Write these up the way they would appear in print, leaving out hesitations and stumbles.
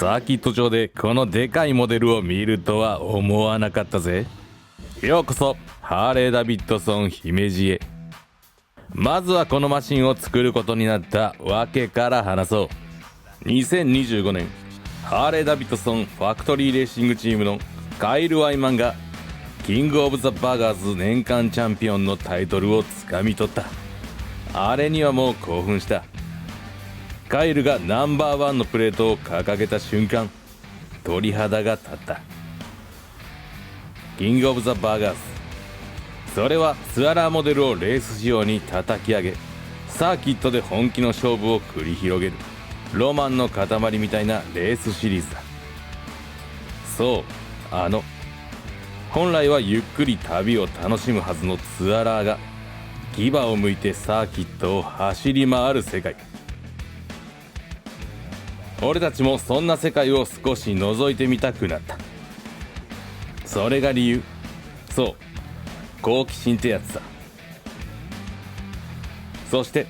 サーキット場でこのでかいモデルを見るとは思わなかったぜ。ようこそハーレー・ダビッドソン姫路へ。まずはこのマシンを作ることになったわけから話そう。2025年ハーレー・ダビッドソンファクトリーレーシングチームのカイル・ワイマンがキング・オブ・ザ・バガーズ年間チャンピオンのタイトルをつかみ取った。あれにはもう興奮した。カイルがナンバーワンのプレートを掲げた瞬間、鳥肌が立った。キング・オブ・ザ・バガーズ、それはツアラーモデルをレース仕様に叩き上げ、サーキットで本気の勝負を繰り広げるロマンの塊みたいなレースシリーズだ。そう、本来はゆっくり旅を楽しむはずのツアラーが牙を向いてサーキットを走り回る世界。俺たちもそんな世界を少し覗いてみたくなった。それが理由。そう、好奇心ってやつさ。そして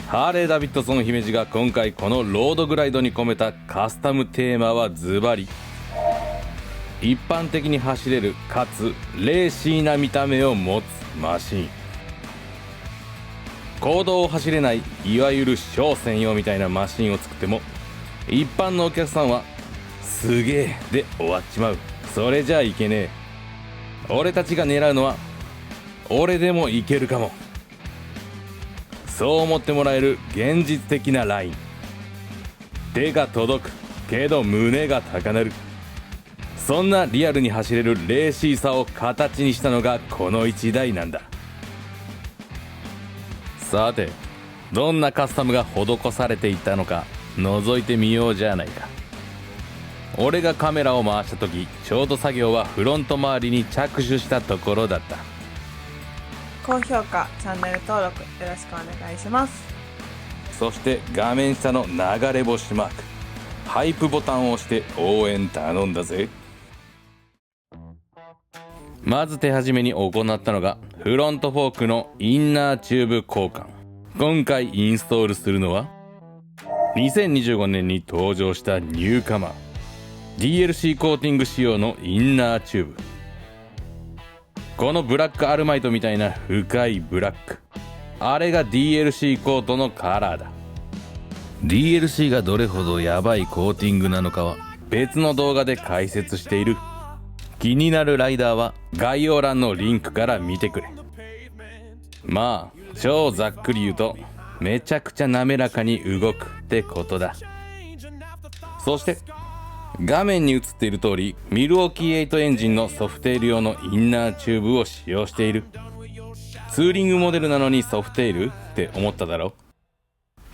ハーレー・ダビッドソン姫路が今回このロードグライドに込めたカスタムテーマはズバリ、一般的に走れるかつレーシーな見た目を持つマシン。公道を走れないいわゆる小専用みたいなマシンを作っても一般のお客さんはすげえで終わっちまう。それじゃいけねえ。俺たちが狙うのは俺でもいけるかも、そう思ってもらえる現実的なライン。手が届くけど胸が高鳴る、そんなリアルに走れるレーシーさを形にしたのがこの1台なんだ。さて、どんなカスタムが施されていたのか覗いてみようじゃないか。俺がカメラを回した時、ちょうど作業はフロント周りに着手したところだった。高評価、チャンネル登録よろしくお願いします。そして画面下の流れ星マーク、ハイプボタンを押して応援頼んだぜ。まず手始めに行ったのがフロントフォークのインナーチューブ交換。今回インストールするのは2025年に登場したニューカマー DLC コーティング仕様のインナーチューブ。このブラックアルマイトみたいな深いブラック、あれが DLC コートのカラーだ。 DLC がどれほどヤバいコーティングなのかは別の動画で解説している。気になるライダーは概要欄のリンクから見てくれ。まあ超ざっくり言うとめちゃくちゃ滑らかに動くってことだ。そして画面に映っている通り、ミルウォーキー8エンジンのソフテール用のインナーチューブを使用している。ツーリングモデルなのにソフテールって思っただろ。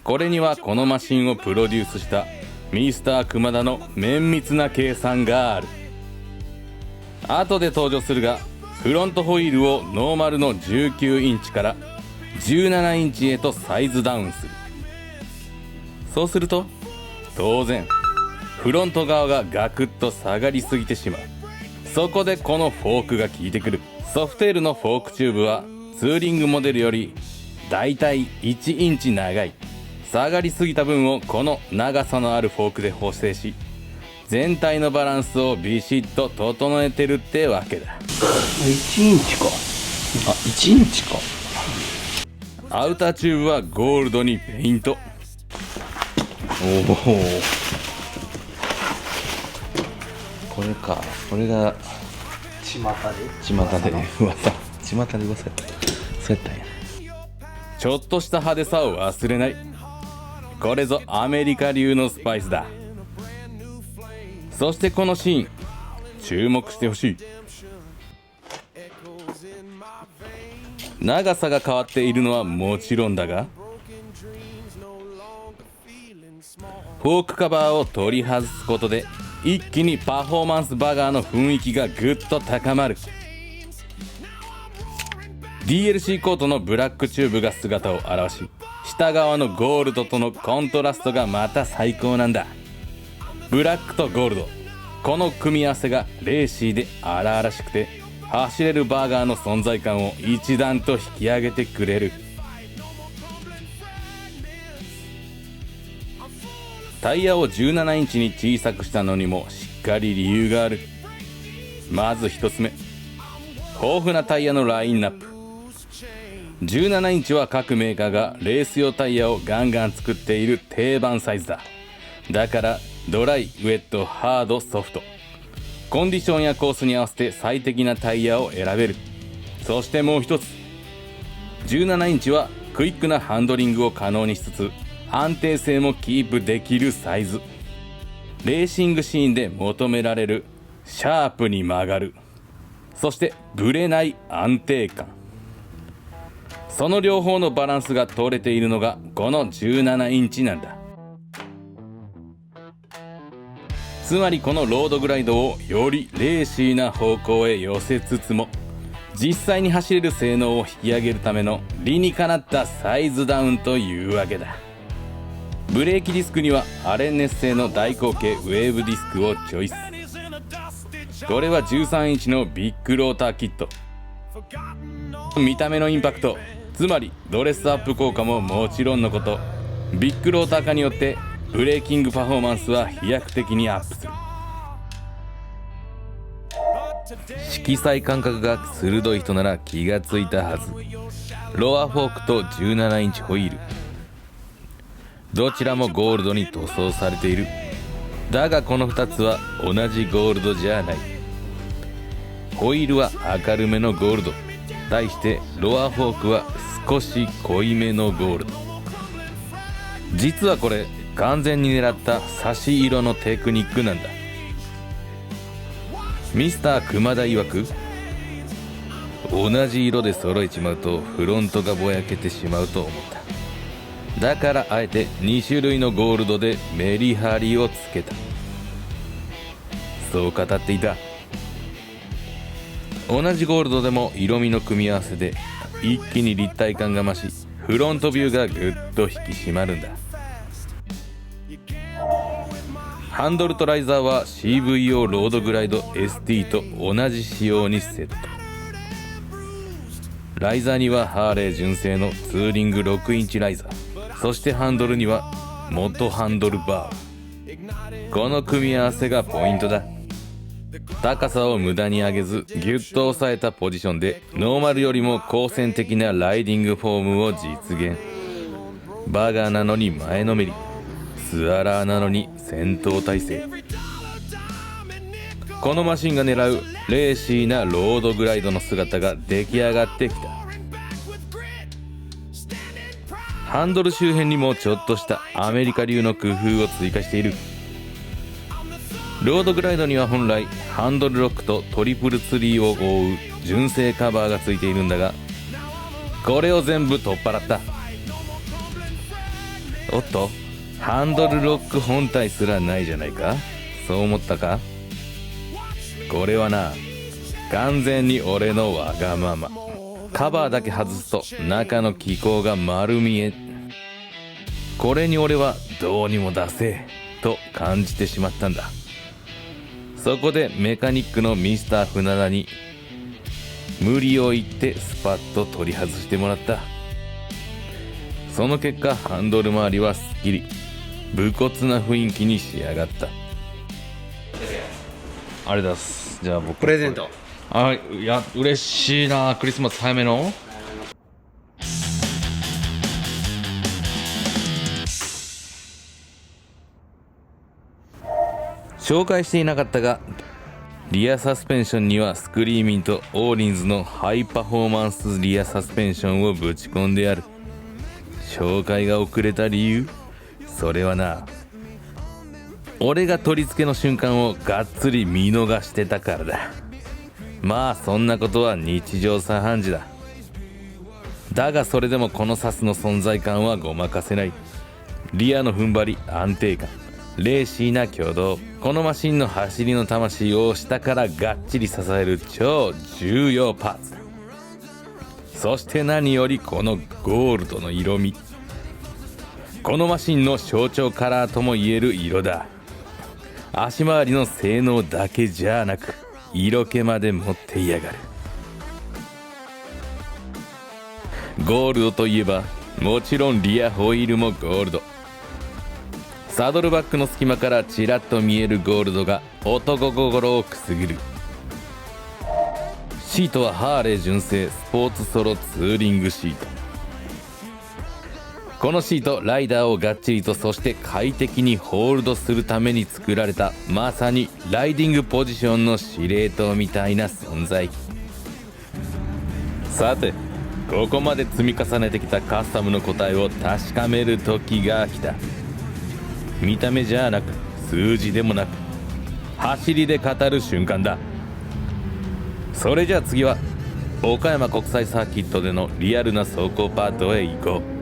これにはこのマシンをプロデュースしたミスター熊田の綿密な計算がある。後で登場するが、フロントホイールをノーマルの19インチから17インチへとサイズダウンする。そうすると当然フロント側がガクッと下がりすぎてしまう。そこでこのフォークが効いてくる。ソフテールのフォークチューブはツーリングモデルよりだいたい1インチ長い。下がりすぎた分をこの長さのあるフォークで補正し、全体のバランスをビシッと整えてるってわけだ。1インチか。1インチか。アウターチューブはゴールドにペイント。おお、これか。これが巷で噂そうやったんや。ちょっとした派手さを忘れない。これぞアメリカ流のスパイスだ。そしてこのシーン注目してほしい。長さが変わっているのはもちろんだが、フォークカバーを取り外すことで一気にパフォーマンスバガーの雰囲気がぐっと高まる。 DLC コートのブラックチューブが姿を現し、下側のゴールドとのコントラストがまた最高なんだ。ブラックとゴールド、この組み合わせがレーシーで荒々しくて走れるバーガーの存在感を一段と引き上げてくれる。タイヤを17インチに小さくしたのにもしっかり理由がある。まず1つ目、豊富なタイヤのラインナップ。17インチは各メーカーがレース用タイヤをガンガン作っている定番サイズだ。だからドライ、ウェット、ハード、ソフト、コンディションやコースに合わせて最適なタイヤを選べる。そしてもう一つ、17インチはクイックなハンドリングを可能にしつつ安定性もキープできるサイズ。レーシングシーンで求められるシャープに曲がる、そしてブレない安定感、その両方のバランスが取れているのがこの17インチなんだ。つまりこのロードグライドをよりレーシーな方向へ寄せつつも実際に走れる性能を引き上げるための理にかなったサイズダウンというわけだ。ブレーキディスクにはアレンネス製の大口径ウェーブディスクをチョイス。これは13インチのビッグローターキット。見た目のインパクト、つまりドレスアップ効果ももちろんのこと、ビッグローター化によってブレーキングパフォーマンスは飛躍的にアップする。色彩感覚が鋭い人なら気がついたはず。ロアフォークと17インチホイール、どちらもゴールドに塗装されている。だがこの2つは同じゴールドじゃない。ホイールは明るめのゴールド、対してロアフォークは少し濃いめのゴールド。実はこれ完全に狙った差し色のテクニックなんだ。ミスター熊田曰く、同じ色で揃えちまうとフロントがぼやけてしまうと思った。だからあえて2種類のゴールドでメリハリをつけた。そう語っていた。同じゴールドでも色味の組み合わせで一気に立体感が増し、フロントビューがぐっと引き締まるんだ。ハンドルとライザーは CVO ロードグライド ST と同じ仕様にセット。ライザーにはハーレー純正のツーリング6インチライザー、そしてハンドルには元ハンドルバー。この組み合わせがポイントだ。高さを無駄に上げずギュッと押さえたポジションでノーマルよりも好戦的なライディングフォームを実現。バガーなのに前のめり、スアラーなのに戦闘態勢。このマシンが狙うレーシーなロードグライドの姿が出来上がってきた。ハンドル周辺にもちょっとしたアメリカ流の工夫を追加している。ロードグライドには本来ハンドルロックとトリプルツリーを覆う純正カバーがついているんだが、これを全部取っ払った。おっと、ハンドルロック本体すらないじゃないか。そう思ったか。これはな、完全に俺のわがまま。カバーだけ外すと中の気孔が丸見え。これに俺はどうにも出せと感じてしまったんだ。そこでメカニックのミスター船田に無理を言ってスパッと取り外してもらった。その結果ハンドル周りはすっきり武骨な雰囲気に仕上がった。ありがとうございます。じゃあ僕プレゼント。いや嬉しいな。クリスマス早めの。紹介していなかったが、リアサスペンションにはスクリーミンとオーリンズのハイパフォーマンスリアサスペンションをぶち込んである。紹介が遅れた理由、それはな、俺が取り付けの瞬間をがっつり見逃してたからだ。まあそんなことは日常茶飯事だ。だがそれでもこのサスの存在感はごまかせない。リアの踏ん張り、安定感、レーシーな挙動、このマシンの走りの魂を下からがっちり支える超重要パーツだ。そして何よりこのゴールドの色味、このマシンの象徴カラーともいえる色だ。足回りの性能だけじゃなく色気まで持っていやがる。ゴールドといえばもちろんリアホイールもゴールド。サドルバックの隙間からちらっと見えるゴールドが男心をくすぐる。シートはハーレー純正スポーツソロツーリングシート。このシート、ライダーをがっちりとそして快適にホールドするために作られた、まさにライディングポジションの司令塔みたいな存在。さて、ここまで積み重ねてきたカスタムの答えを確かめる時が来た。見た目じゃなく、数字でもなく、走りで語る瞬間だ。それじゃあ次は岡山国際サーキットでのリアルな走行パートへ行こう。